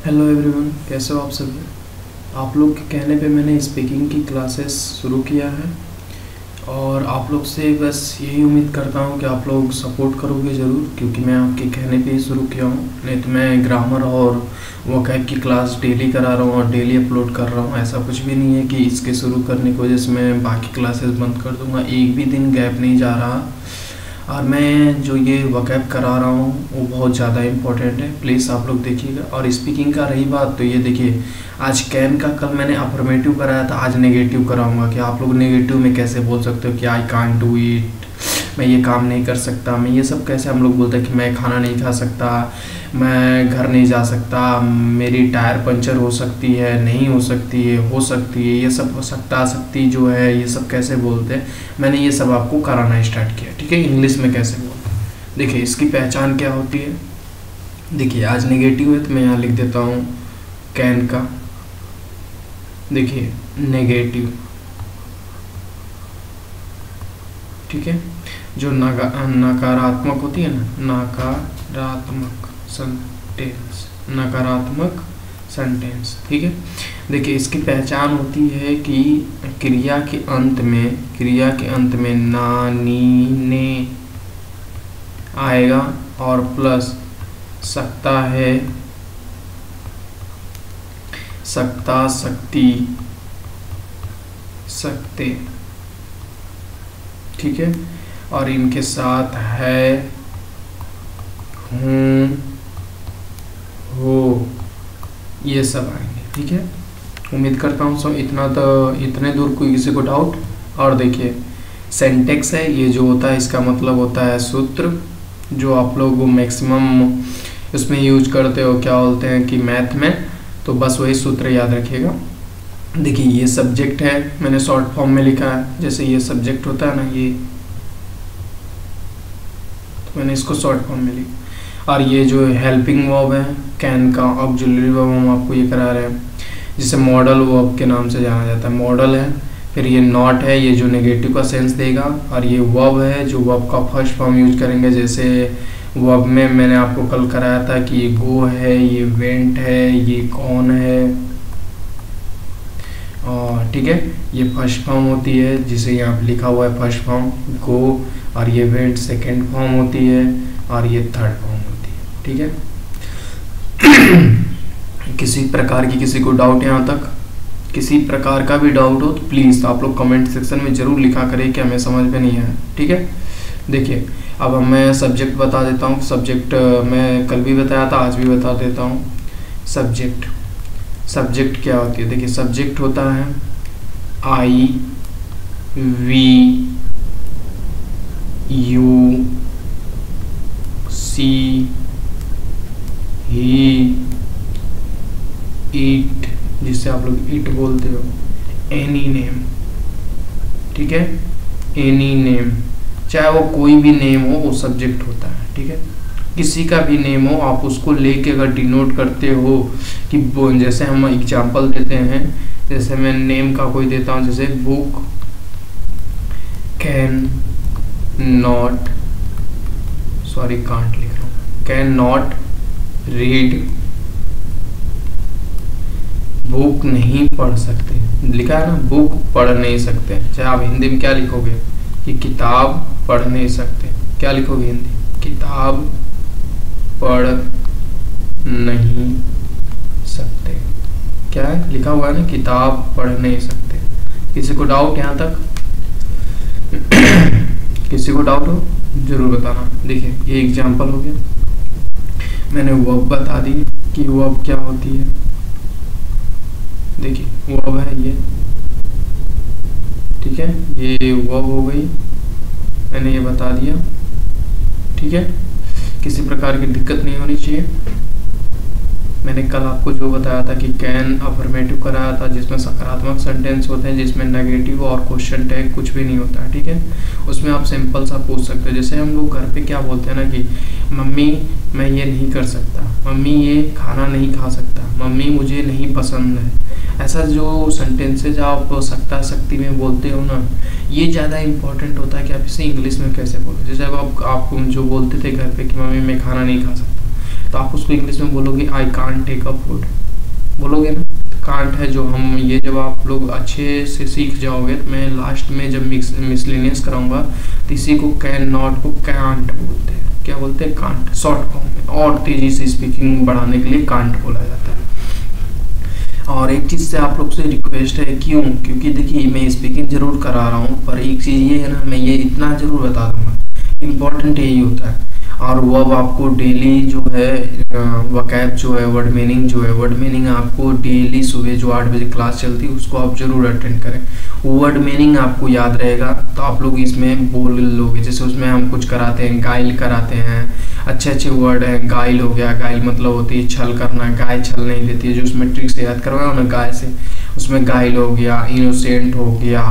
Hello everyone, कैसे हो आप सभी। आप लोग के कहने पे मैंने स्पीकिंग की क्लासेस शुरू किया है और आप लोग से बस यही उम्मीद करता हूँ कि आप लोग सपोर्ट करोगे ज़रूर, क्योंकि मैं आपके कहने पे ही शुरू किया हूँ। नहीं तो मैं ग्रामर और वोकैब की क्लास डेली करा रहा हूँ और डेली अपलोड कर रहा हूँ। ऐसा कुछ भी नहीं है कि इसके शुरू करने की वजह से मैं बाकी क्लासेस बंद कर दूँगा। एक भी दिन गैप नहीं जा रहा। और मैं जो ये वोकैब करा रहा हूँ वो बहुत ज़्यादा इम्पोर्टेंट है, प्लीज़ आप लोग देखिएगा। और स्पीकिंग का रही बात, तो ये देखिए, आज कैन का कल मैंने अफर्मेटिव कराया था, आज नेगेटिव कराऊंगा कि आप लोग नेगेटिव में कैसे बोल सकते हो कि आई कांट डू इट, मैं ये काम नहीं कर सकता। मैं ये सब कैसे हम लोग बोलते हैं कि मैं खाना नहीं खा सकता, मैं घर नहीं जा सकता, मेरी टायर पंचर हो सकती है, नहीं हो सकती है, हो सकती है, ये सब हो सकता सकती जो है, ये सब कैसे बोलते हैं। मैंने ये सब आपको कराना स्टार्ट किया, ठीक है। इंग्लिश में कैसे बोलते हैं, देखिए इसकी पहचान क्या होती है। देखिए आज नेगेटिव है तो मैं यहाँ लिख देता हूँ कैन का, देखिए नेगेटिव, ठीक है। जो नकारात्मक होती है ना, नकारात्मक सेंटेंस, नकारात्मक सेंटेंस, ठीक है। देखिए इसकी पहचान होती है कि क्रिया के अंत में ना, नी, ने आएगा और प्लस सकता है, सकता, सकती, सकते, ठीक है। और इनके साथ है, हूँ, हो, ये सब आएंगे, ठीक है। उम्मीद करता हूँ सब इतने दूर कोई किसी को डाउट। और देखिए सेंटेक्स है, ये जो होता है इसका मतलब होता है सूत्र, जो आप लोग मैक्सिमम उसमें यूज करते हो, क्या बोलते हैं कि मैथ में, तो बस वही सूत्र याद रखिएगा। देखिए ये सब्जेक्ट है, मैंने शॉर्ट फॉर्म में लिखा है, जैसे ये सब्जेक्ट होता है ना, ये तो मैंने इसको शॉर्ट फॉर्म में लिखा। और ये जो हेल्पिंग वर्ब है कैन का, ऑक्सिलरी वर्ब हम आपको ये करा रहे हैं, जिसे मॉडल वर्ब के नाम से जाना जाता है, मॉडल है। फिर ये नॉट है, ये जो नेगेटिव का सेंस देगा। और ये वर्ब है, जो वर्ब का फर्स्ट फॉर्म यूज करेंगे, जैसे वर्ब में मैंने आपको कल कराया था कि ये गो है, ये वेंट है, ये कौन है, और ठीक है। ये फर्स्ट फॉर्म होती है, जिसे यहाँ पे लिखा हुआ है फर्स्ट फॉर्म गो, और ये वेंट सेकेंड फॉर्म होती है, और ये थर्ड फॉर्म होती है, ठीक है। किसी प्रकार की किसी को डाउट यहाँ तक, किसी प्रकार का भी डाउट हो तो प्लीज़ आप लोग कमेंट सेक्शन में ज़रूर लिखा करें कि हमें समझ में नहीं आया, ठीक है। देखिए अब मैं सब्जेक्ट बता देता हूँ। सब्जेक्ट मैं कल भी बताया था, आज भी बता देता हूँ। सब्जेक्ट क्या होती है, देखिए सब्जेक्ट होता है I, we, you, she, he, it, जिससे आप लोग इट बोलते हो, एनी नेम, ठीक है। एनी नेम, चाहे वो कोई भी नेम हो, वो सब्जेक्ट होता है, ठीक है। किसी का भी नेम हो, आप उसको लेके अगर डिनोट करते हो कि जैसे हम एग्जांपल देते हैं, जैसे मैं नेम का कोई देता हूँ, जैसे book can not, sorry can't लिख रहा हूँ, कैन नॉट रीड, बुक नहीं पढ़ सकते, लिखा है ना, बुक पढ़ नहीं सकते। चाहे आप हिंदी में क्या लिखोगे कि किताब पढ़ नहीं सकते, क्या लिखोगे हिंदी, किताब पढ़ नहीं सकते, क्या है लिखा हुआ है ना, किताब पढ़ नहीं सकते। किसी को डाउट यहाँ तक किसी को डाउट हो जरूर बताना। देखिए ये एग्जांपल हो गया, मैंने वर्ब बता दी कि वर्ब क्या होती है। देखिए वर्ब है ये, ठीक है, ये वर्ब हो गई, मैंने ये बता दिया, ठीक है। किसी प्रकार की दिक्कत नहीं होनी चाहिए। मैंने कल आपको जो बताया था कि कैन अफर्मेटिव कराया था, जिसमें सकारात्मक सेंटेंस होते हैं, जिसमें नेगेटिव और क्वेश्चन टैग कुछ भी नहीं होता है, ठीक है। उसमें आप सिंपल सा पूछ सकते हो, जैसे हम लोग घर पे क्या बोलते हैं ना कि मम्मी मैं ये नहीं कर सकता, मम्मी ये खाना नहीं खा सकता, मम्मी मुझे नहीं पसंद है। ऐसा जो सेंटेंसेज आप सकता शक्ति में बोलते हो ना, ये ज़्यादा इंपॉर्टेंट होता है कि आप इसे इंग्लिश में कैसे बोलो। जैसे आप जो बोलते थे घर पे कि मम्मी मैं खाना नहीं खा सकता, तो आप उसको इंग्लिश में बोलोगे I can't take a food, बोलोगे ना। कांट है जो हम, ये जब आप लोग अच्छे से सीख जाओगे तो मैं लास्ट में जब मिसलेनियस कराऊंगा तो इसी को कैन नॉट को कांट बोलते हैं। क्या बोलते हैं? कांट, शॉर्ट फॉर्म में, और तेजी से स्पीकिंग बढ़ाने के लिए कांट बोला जाता है। और एक चीज़ से आप लोग से रिक्वेस्ट है, क्यों? क्योंकि देखिए मैं स्पीकिंग जरूर करा रहा हूँ, पर एक चीज़ ये है ना, मैं ये इतना जरूर बता दूंगा, इम्पोर्टेंट यही होता है। और वो अब आपको डेली जो है वकैब जो है, वर्ड मीनिंग जो है, वर्ड मीनिंग आपको डेली सुबह जो 8 बजे क्लास चलती है उसको आप जरूर अटेंड करें। वर्ड मीनिंग आपको याद रहेगा तो आप लोग इसमें बोल लोगे। जैसे उसमें हम कुछ कराते हैं, गाइल कराते हैं, अच्छे अच्छे वर्ड हैं। गाइल हो गया, गाइल मतलब होती है छल करना, गाय छल नहीं देती है, जो उसमें ट्रिक से याद करवाया ना गाय से, उसमें गाइल हो गया, इनोसेंट हो गया,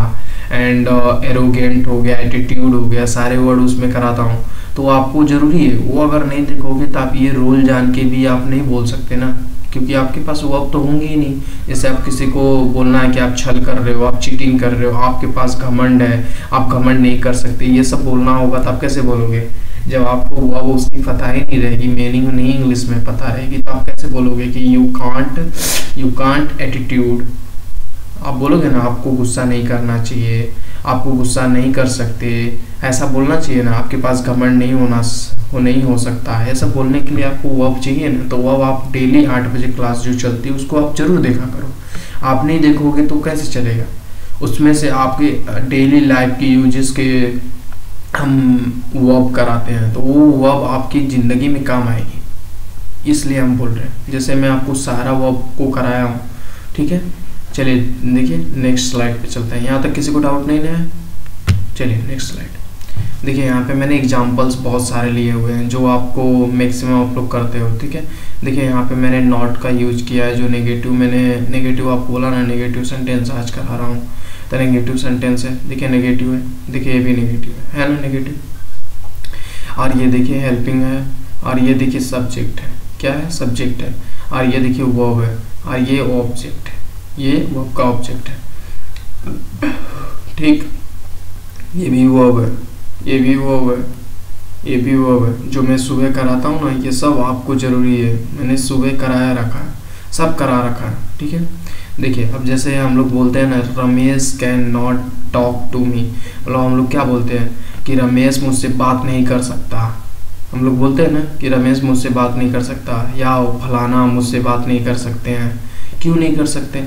एंड एरोगेंट हो गया, एटीट्यूड हो गया, सारे वर्ड उसमें कराता हूँ। तो आपको जरूरी है, वो अगर नहीं देखोगे तो आप ये रोल जान के भी आप नहीं बोल सकते ना, क्योंकि आपके पास वो अब तो होंगे ही नहीं। जैसे आप किसी को बोलना है कि आप छल कर रहे हो, आप चीटिंग कर रहे हो, आपके पास घमंड है, आप घमंड नहीं कर सकते, ये सब बोलना होगा तो आप कैसे बोलोगे? जब आपको वो उसकी पता ही नहीं रहेगी, मीनिंग नहीं इंग्लिश में पता रहेगी, तो आप कैसे बोलोगे कि यू कांट एटीट्यूड? आप बोलोगे ना आपको गुस्सा नहीं करना चाहिए, आपको गुस्सा नहीं कर सकते, ऐसा बोलना चाहिए ना। आपके पास घमंड नहीं हो सकता है, ऐसा बोलने के लिए आपको वर्ब चाहिए ना। तो वर्ब आप डेली 8 बजे क्लास जो चलती है उसको आप जरूर देखा करो। आप नहीं देखोगे तो कैसे चलेगा? उसमें से आपके डेली लाइफ के यूजेस के हम वर्ब कराते हैं, तो वो वर्ब आपकी ज़िंदगी में काम आएगी, इसलिए हम बोल रहे हैं। जैसे मैं आपको सारा वर्ब को कराया हूँ, ठीक है। चलिए देखिए नेक्स्ट स्लाइड पे चलते हैं। यहाँ तक किसी को डाउट नहीं है? चलिए नेक्स्ट स्लाइड देखिए। यहाँ पे मैंने एग्जांपल्स बहुत सारे लिए हुए हैं जो आपको मैक्सिमम आप लोग करते हो, ठीक है। देखिए यहाँ पे मैंने नॉट का यूज किया है, जो नेगेटिव, मैंने नेगेटिव आपको बोला ना, नेगेटिव सेंटेंस आज करा रहा हूँ, तो नेगेटिव सेंटेंस है। देखिए नेगेटिव है, देखिए ये भी नेगेटिव है ना, नेगेटिव। और ये देखिए हेल्पिंग है, और ये देखिए सब्जेक्ट है, क्या है? सब्जेक्ट है। और ये देखिए वर्ब है, और ये ऑब्जेक्ट है, ये वर्ब का ऑब्जेक्ट है, ठीक। ये भी वर्ब है, ये भी वर्ब है, ये भी वर्ब है। जो मैं सुबह कराता हूँ ना, ये सब आपको जरूरी है, मैंने सुबह कराया रखा है, सब करा रखा है, ठीक है। देखिए अब जैसे हम लोग बोलते हैं ना, Ramesh can not talk to me, मतलब हम लोग क्या बोलते हैं कि रमेश मुझसे बात नहीं कर सकता। हम लोग बोलते हैं ना कि रमेश मुझसे बात नहीं कर सकता, या फलाना मुझसे बात नहीं कर सकते हैं। क्यों नहीं कर सकते?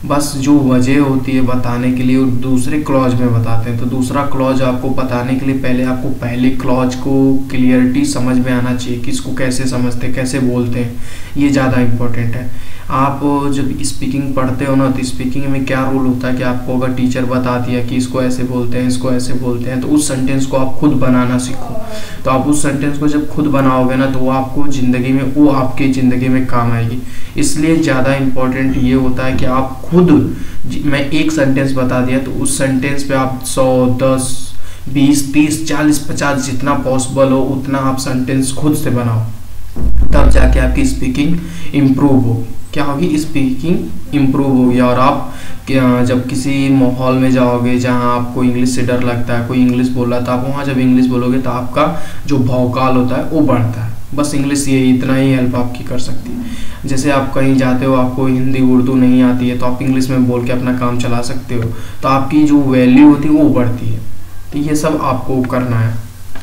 बस जो वजह होती है बताने के लिए वो दूसरे क्लॉज में बताते हैं। तो दूसरा क्लॉज आपको बताने के लिए पहले आपको पहले क्लॉज को क्लियरिटी समझ में आना चाहिए कि इसको कैसे समझते हैं, कैसे बोलते हैं, ये ज़्यादा इम्पोर्टेंट है। आप जब स्पीकिंग पढ़ते हो ना, तो स्पीकिंग में क्या रूल होता है कि आपको अगर टीचर बता दिया कि इसको ऐसे बोलते हैं, इसको ऐसे बोलते हैं, तो उस सेंटेंस को आप खुद बनाना सीखो। तो आप उस सेंटेंस को जब खुद बनाओगे ना, तो वो आपको ज़िंदगी में, वो आपकी ज़िंदगी में काम आएगी। इसलिए ज़्यादा इम्पोर्टेंट ये होता है कि आप खुद, मैं एक सेंटेंस बता दिया तो उस सेंटेंस पे आप 100, 10, 20, 30, 40, 50 जितना पॉसिबल हो उतना आप सेंटेंस खुद से बनाओ, तब जाके आपकी स्पीकिंग इम्प्रूव होगी। क्या होगी? स्पीकिंग इम्प्रूव होगी। और आप जब किसी माहौल में जाओगे जहाँ आपको इंग्लिश से डर लगता है, कोई इंग्लिश बोल रहा है, तो आप वहाँ जब इंग्लिश बोलोगे तो आपका जो भौकाल होता है वो बढ़ता है। बस इंग्लिश ये इतना ही हेल्प आपकी कर सकती है। जैसे आप कहीं जाते हो, आपको हिंदी उर्दू नहीं आती है, तो आप इंग्लिश में बोल के अपना काम चला सकते हो, तो आपकी जो वैल्यू होती है वो बढ़ती है। तो ये सब आपको करना है।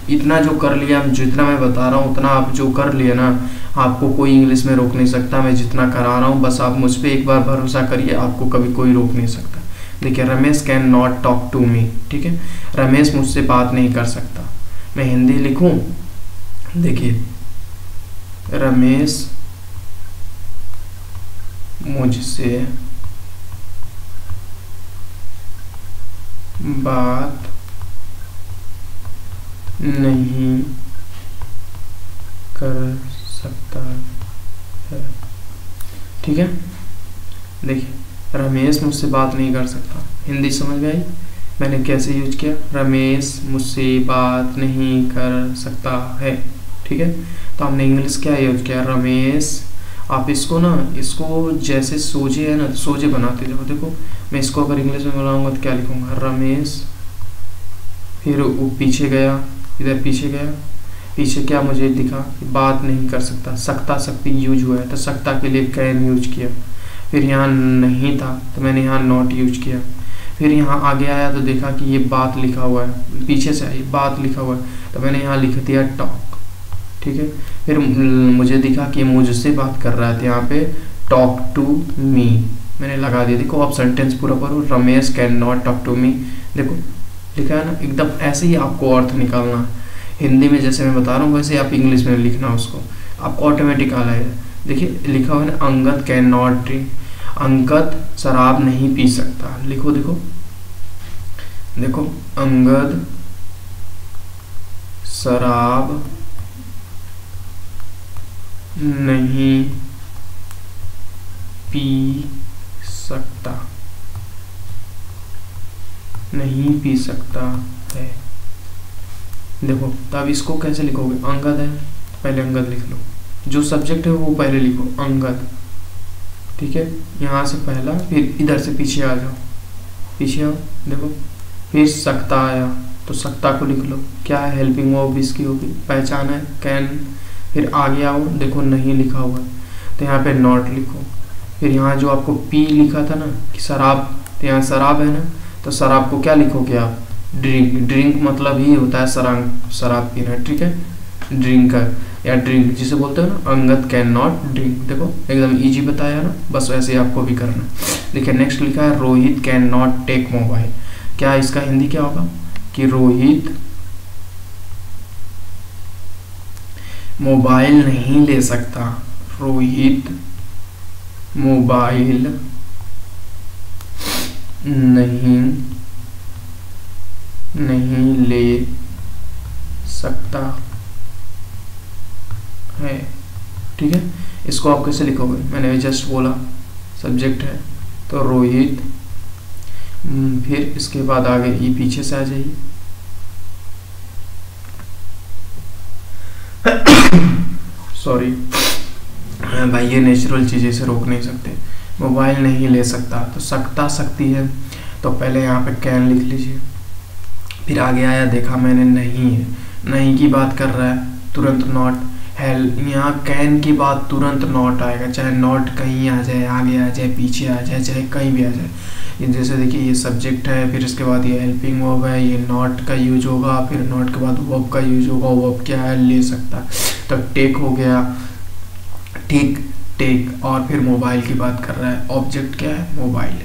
इतना जो कर लिया, जितना मैं बता रहा हूँ उतना आप जो कर लिया ना, आपको कोई इंग्लिश में रोक नहीं सकता। मैं जितना करा रहा हूँ बस आप मुझ पर एक बार भरोसा करिए, आपको कभी कोई रोक नहीं सकता। देखिए Ramesh can not talk to me, ठीक है। रमेश मुझसे बात नहीं कर सकता। मैं हिंदी लिखूँ, देखिए रमेश मुझसे बात नहीं कर सकता है, ठीक है। देखिए रमेश मुझसे बात नहीं कर सकता, हिंदी समझ में आई मैंने कैसे यूज किया? रमेश मुझसे बात नहीं कर सकता है, ठीक है। तो हमने इंग्लिश क्या यूज किया? रमेश। आप इसको ना, इसको जैसे सोजे है ना, तो सोजे बनाते जाओ। देखो मैं इसको अगर इंग्लिश में बनाऊंगा तो क्या लिखूंगा? रमेश, फिर वो पीछे गया, इधर पीछे गया, पीछे क्या मुझे दिखा, बात नहीं कर सकता, सकता सकती यूज हुआ है तो सकता के लिए कैन यूज किया। फिर यहाँ नहीं था तो मैंने यहाँ नॉट यूज किया। फिर यहाँ आगे आया तो देखा कि ये बात लिखा हुआ है, पीछे से आई बात लिखा हुआ है तो मैंने यहाँ लिख दिया टॉक। ठीक है, फिर मुझे दिखा कि मुझसे बात कर रहा है तो यहाँ पे टॉक टू मी मैंने लगा दिया। देखो आप सेंटेंस पूरा पढ़ो, Ramesh can not talk to me, देखो लिखा है ना। एकदम ऐसे ही आपको अर्थ निकालना है, हिंदी में जैसे मैं बता रहा हूँ वैसे आप इंग्लिश में लिखना उसको, आपको ऑटोमेटिक आ जाएगा। देखिए लिखा हुआ है ना, Angad can not drink, Angad शराब नहीं पी सकता। लिखो देखो देखो, अंगद शराब नहीं पी सकता, नहीं पी सकता है। देखो तब इसको कैसे लिखोगे, अंगद है पहले अंगद लिख लो, जो सब्जेक्ट है वो पहले लिखो अंगद। ठीक है, यहाँ से पहला, फिर इधर से पीछे आ जाओ, पीछे आओ, देखो फिर सकता आया तो सकता को लिख लो, क्या है हेल्पिंग वर्ब इसकी होगी, पहचान है कैन। फिर आगे आओ, देखो नहीं लिखा हुआ तो यहाँ पे नॉट लिखो। फिर यहाँ जो आपको पी लिखा था ना कि शराब, तो यहाँ शराब है ना, तो शराब को क्या लिखोगे आप, ड्रिंक। ड्रिंक मतलब ही होता है शराब पीना। ठीक है, ड्रिंकर या ड्रिंक जिसे बोलते हो ना, अंगद कैन नॉट ड्रिंक। देखो एकदम इजी बताया ना, बस वैसे आपको भी करना। देखिए नेक्स्ट लिखा है Rohit can not take mobile, क्या इसका हिंदी क्या होगा कि रोहित मोबाइल नहीं ले सकता, रोहित मोबाइल नहीं ले सकता है। ठीक है, इसको आप कैसे लिखोगे, मैंने जस्ट बोला सब्जेक्ट है तो रोहित, फिर इसके बाद आगे ये पीछे से आ जाइए, सॉरी भाई ये नेचुरल चीज़ें से रोक नहीं सकते। मोबाइल नहीं ले सकता तो सकता सकती है, तो पहले यहाँ पे कैन लिख लीजिए। फिर आगे आया, देखा मैंने नहीं है, नहीं की बात कर रहा है, तुरंत नॉट। हेल, यहाँ कैन की बात तुरंत नॉट आएगा, चाहे नॉट कहीं आ जाए, आगे आ जाए, पीछे आ जाए, चाहे कहीं भी आ जाए। ये जैसे देखिए ये सब्जेक्ट है, फिर इसके बाद ये हेल्पिंग वर्ब है, ये नॉट का यूज होगा, फिर नॉट के बाद वर्ब का यूज होगा। वर्ब क्या है, ले सकता, तो टेक हो गया, टेक टेक। और फिर मोबाइल की बात कर रहा है, ऑब्जेक्ट क्या है, मोबाइल।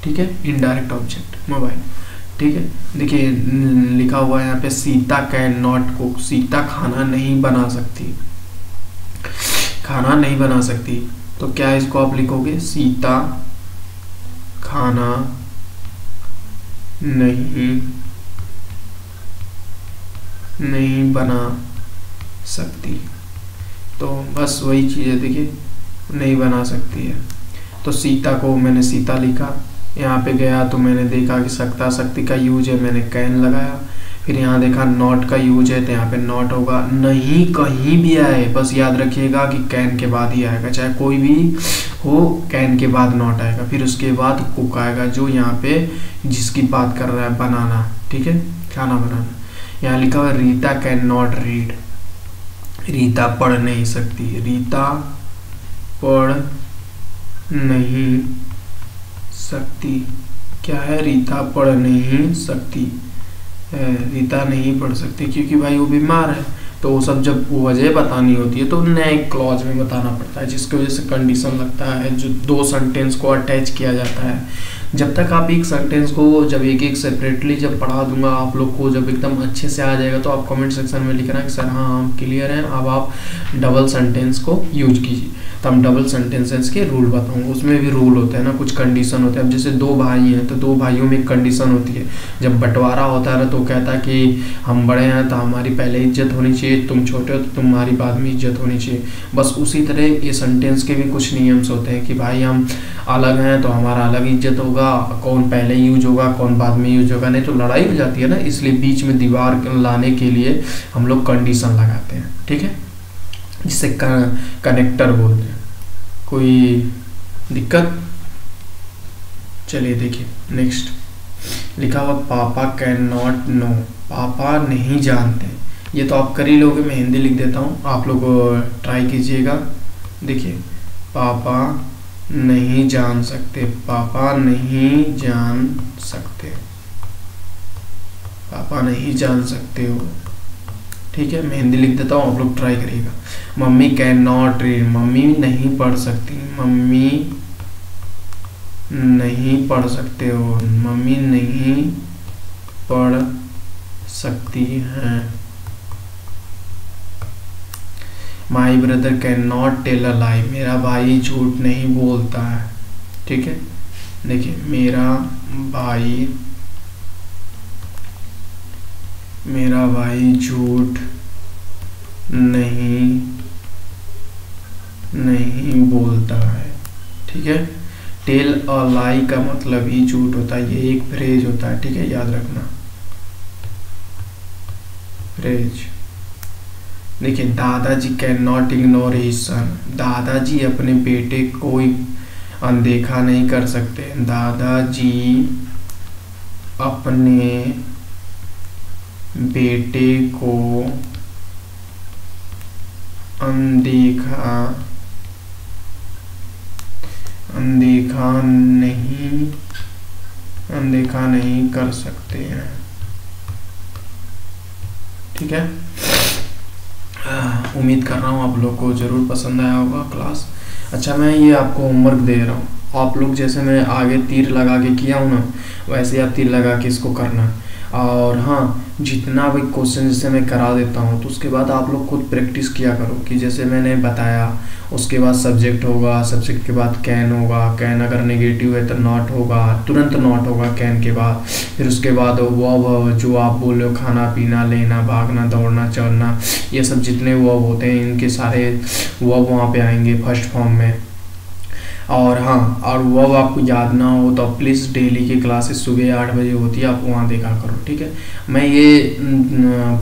ठीक है, इनडायरेक्ट ऑब्जेक्ट मोबाइल। ठीक है, देखिए लिखा हुआ है यहाँ पे Sita can not cook, Sita खाना नहीं बना सकती, खाना नहीं बना सकती, तो क्या इसको आप लिखोगे, सीता खाना नहीं बना सकती। तो बस वही चीज़ है, देखिए नहीं बना सकती है, तो सीता को मैंने सीता लिखा। यहाँ पे गया तो मैंने देखा कि सकता सकती का यूज है, मैंने कैन लगाया। फिर यहाँ देखा नॉट का यूज है तो यहाँ पे नॉट होगा। नहीं कहीं भी आए बस याद रखिएगा कि कैन के बाद ही आएगा, चाहे कोई भी हो कैन के बाद नॉट आएगा। फिर उसके बाद कुक आएगा, जो यहाँ पे जिसकी बात कर रहा है, बनाना। ठीक है, खाना बनाना। यहाँ लिखा हुआ Rita can not read, Rita पढ़ नहीं सकती, रीता पढ़ नहीं सकती। क्या है, रीता पढ़ नहीं सकती, रीता नहीं पढ़ सकती क्योंकि भाई वो बीमार है। तो वो सब जब वो वजह बतानी होती है तो नए क्लॉज में बताना पड़ता है, जिसकी वजह से कंडीशन लगता है, जो दो सेंटेंस को अटैच किया जाता है। जब तक आप एक सेंटेंस को जब एक एक सेपरेटली जब पढ़ा दूंगा आप लोग को, जब एकदम अच्छे से आ जाएगा तो आप कमेंट सेक्शन में लिखना कि सर हाँ हम क्लियर हैं, अब आप डबल सेंटेंस को यूज कीजिए। तो हम डबल सेंटेंसेस के रूल बताऊंगा, उसमें भी रूल होते हैं ना, कुछ कंडीशन होते हैं। अब जैसे दो भाई हैं तो दो भाइयों में एक कंडीशन होती है, जब बंटवारा होता है ना तो कहता है कि हम बड़े हैं तो हमारी पहले इज्जत होनी चाहिए, तुम छोटे हो तो तुम्हारी बाद में इज्जत होनी चाहिए। बस उसी तरह ये सेंटेंस के भी कुछ नियम्स होते हैं कि भाई हम अलग हैं तो हमारा अलग इज्जत होगा, कौन पहले यूज होगा कौन बाद में यूज होगा, नहीं तो लड़ाई हो जाती है ना। इसलिए बीच में दीवार लाने के लिए हम लोग कंडीशन लगाते हैं। ठीक है, जिसे कनेक्टर बोलते हैं। कोई दिक्कत? चलिए देखिए नेक्स्ट लिखा हुआ पापा कैन नॉट नो, पापा नहीं जानते। ये तो आप कर ही लोगे, मैं हिंदी लिख देता हूँ, आप लोग ट्राई कीजिएगा। देखिए, पापा नहीं जान सकते, पापा नहीं जान सकते, पापा नहीं जान सकते हो। ठीक है, मैं हिंदी लिख देता हूँ, आप लोग ट्राई करिएगा। Mummy can not read, mummy नहीं पढ़ सकती, मम्मी नहीं पढ़ सकते हो, मम्मी नहीं पढ़ सकती हैं। My brother can not tell a lie, मेरा भाई झूठ नहीं बोलता है। ठीक है, देखिए, मेरा भाई झूठ नहीं बोलता है। ठीक है, टेल अ लाई का मतलब ही झूठ होता है, ये एक फ्रेज होता है। ठीक है, याद रखना, फ्रेज। देखिए, दादाजी can not ignore his son, दादाजी अपने बेटे को अनदेखा नहीं कर सकते, दादाजी अपने बेटे को अनदेखा नहीं कर सकते हैं। ठीक है, उम्मीद कर रहा हूँ आप लोग को ज़रूर पसंद आया होगा क्लास। अच्छा, मैं ये आपको होमवर्क दे रहा हूँ, आप लोग जैसे मैं आगे तीर लगा के किया हूँ ना, वैसे ही आप तीर लगा के इसको करना। और हाँ, जितना भी क्वेश्चन जैसे मैं करा देता हूँ तो उसके बाद आप लोग खुद प्रैक्टिस किया करो कि जैसे मैंने बताया, उसके बाद सब्जेक्ट होगा, सब्जेक्ट के बाद कैन होगा, कैन अगर नेगेटिव है तो नॉट होगा, तुरंत नॉट होगा कैन के बाद। फिर उसके बाद वर्ब जो आप बोल रहे हो, खाना पीना, लेना, भागना, दौड़ना, चढ़ना, ये सब जितने वर्ब होते हैं इनके सारे वर्ब वहाँ पे आएंगे फर्स्ट फॉर्म में। और हाँ, और वो आपको याद ना हो तो प्लीज़ डेली की क्लासेस सुबह 8 बजे होती है, आप वहाँ देखा करो। ठीक है, मैं ये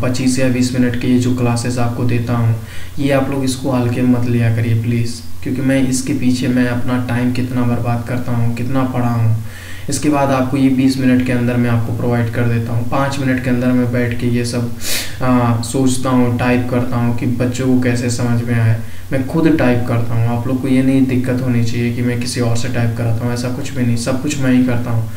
25 या 20 मिनट की जो क्लासेस आपको देता हूँ, ये आप लोग इसको हल्के मत लिया करिए प्लीज़, क्योंकि मैं इसके पीछे मैं अपना टाइम कितना बर्बाद करता हूँ, कितना पढ़ा हूँ। इसके बाद आपको ये 20 मिनट के अंदर मैं आपको प्रोवाइड कर देता हूँ। 5 मिनट के अंदर मैं बैठ के ये सब सोचता हूँ, टाइप करता हूँ कि बच्चों को कैसे समझ में आए। मैं खुद टाइप करता हूँ, आप लोग को ये नहीं दिक्कत होनी चाहिए कि मैं किसी और से टाइप कराता हूँ, ऐसा कुछ भी नहीं, सब कुछ मैं ही करता हूँ।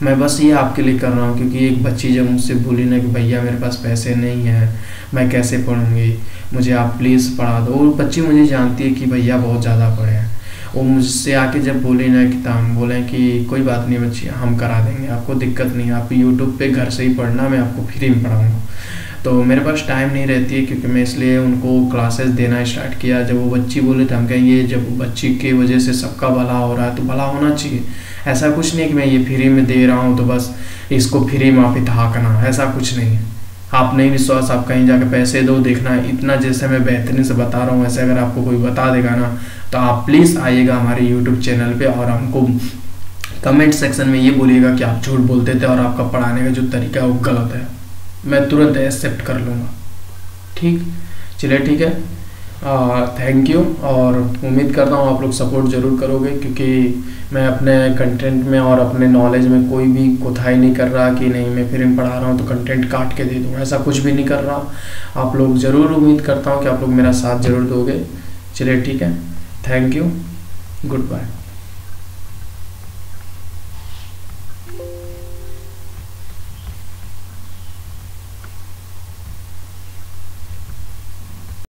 मैं बस ये आपके लिए कर रहा हूँ क्योंकि एक बच्ची जब मुझसे बोली ना कि भैया मेरे पास पैसे नहीं हैं, मैं कैसे पढ़ूँगी, मुझे आप प्लीज़ पढ़ा दो। वो बच्ची मुझे जानती है कि भैया बहुत ज़्यादा पढ़े हैं। वो मुझसे आके जब बोली ना कि हम बोले कि कोई बात नहीं बच्ची, हम करा देंगे, आपको दिक्कत नहीं, आप यूट्यूब पे घर से ही पढ़ना, मैं आपको फ्री में पढ़ाऊँगा। तो मेरे पास टाइम नहीं रहती है क्योंकि मैं इसलिए उनको क्लासेस देना स्टार्ट किया। जब वो बच्ची बोले तो हम कहेंगे जब बच्ची की वजह से सबका भला हो रहा है तो भला होना चाहिए। ऐसा कुछ नहीं कि मैं ये फ्री में दे रहा हूँ तो बस इसको फ्री में आप इताकना, ऐसा कुछ नहीं है। आप नहीं विश्वास, आप कहीं जाके पैसे दो, देखना इतना जैसे मैं बेहतरीन से बता रहा हूँ वैसे अगर आपको कोई बता देगा ना तो आप प्लीज़ आइएगा हमारे यूट्यूब चैनल पे और हमको कमेंट सेक्शन में ये बोलिएगा कि आप झूठ बोलते थे और आपका पढ़ाने का जो तरीका है वो गलत है, मैं तुरंत एक्सेप्ट कर लूँगा। ठीक, चलिए ठीक है, थैंक यू। और उम्मीद करता हूँ आप लोग सपोर्ट ज़रूर करोगे क्योंकि मैं अपने कंटेंट में और अपने नॉलेज में कोई भी कोताही नहीं कर रहा कि नहीं मैं फ्री में पढ़ा रहा हूँ तो कंटेंट काट के दे दूँ, ऐसा कुछ भी नहीं कर रहा। आप लोग ज़रूर, उम्मीद करता हूँ कि आप लोग मेरा साथ ज़रूर दोगे। चलिए ठीक है, थैंक यू, गुड बाय।